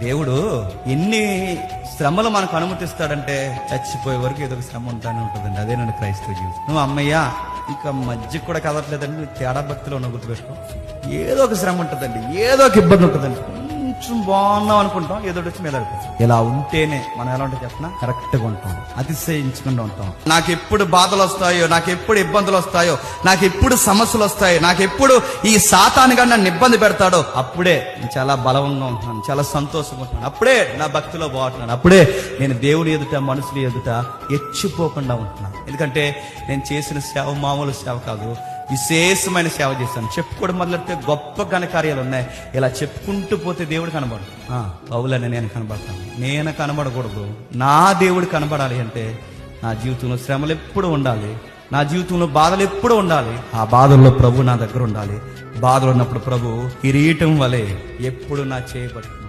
దేవుడు ఎన్ని శ్రమలు మనకు అనుమతిస్తాడంటే చచ్చిపోయే వరకు ఏదో ఒక శ్రమ ఉంటానే ఉంటుందండి. అదే నన్ను క్రైస్తవ జీవితం. నువ్వు అమ్మయ్యా ఇంకా మధ్య కూడా కదట్లేదండి, నువ్వు తేడా భక్తిలో ఉన్న గుర్తుపెట్టుకో. ఏదో ఒక శ్రమ ఉంటుందండి, ఏదో ఒక ఇబ్బంది ఉంటుందండి. కొంచెం బాగున్నాం అనుకుంటాం, ఏదో వచ్చి మీద పడుతుంది. ఇలా ఉంటేనే మనం ఎలా ఉంటే చెప్పినా కరెక్ట్ గా ఉంటాం, అతిశయించకుండా ఉంటాం. నాకు ఎప్పుడు బాధలు వస్తాయో, నాకు ఎప్పుడు ఇబ్బందులు వస్తాయో, నాకు ఎప్పుడు సమస్యలు వస్తాయో, నాకు ఎప్పుడు ఈ సాతానుగా నన్ను ఇబ్బంది పెడతాడో అప్పుడే నేను చాలా బలంగా ఉంటున్నాను, చాలా సంతోషంగా ఉంటున్నాను, అప్పుడే నా భక్తిలో బాగుంటున్నాను, అప్పుడే నేను దేవుని ఎదుట మనుషుల ఎదుట ఎచ్చిపోకుండా ఉంటున్నాను. ఎందుకంటే నేను చేసిన సేవ మామూలు సేవ కాదు, విశేషమైన సేవ చేశాను. చెప్పుకోవడం మొదలెడితే గొప్ప ఘనకార్యాలు ఉన్నాయి. ఇలా చెప్పుకుంటూ పోతే దేవుడు కనబడు. పౌలని నేను కనబడతాను, నేను కనబడకూడదు, నా దేవుడు కనబడాలి అంటే నా జీవితంలో శ్రమలు ఎప్పుడు ఉండాలి, నా జీవితంలో బాధలు ఎప్పుడు ఉండాలి. ఆ బాధల్లో ప్రభు నా దగ్గర ఉండాలి. బాధలు ఉన్నప్పుడు ప్రభు కిరీటం వలె ఎప్పుడు నా చేయబడుతుంది.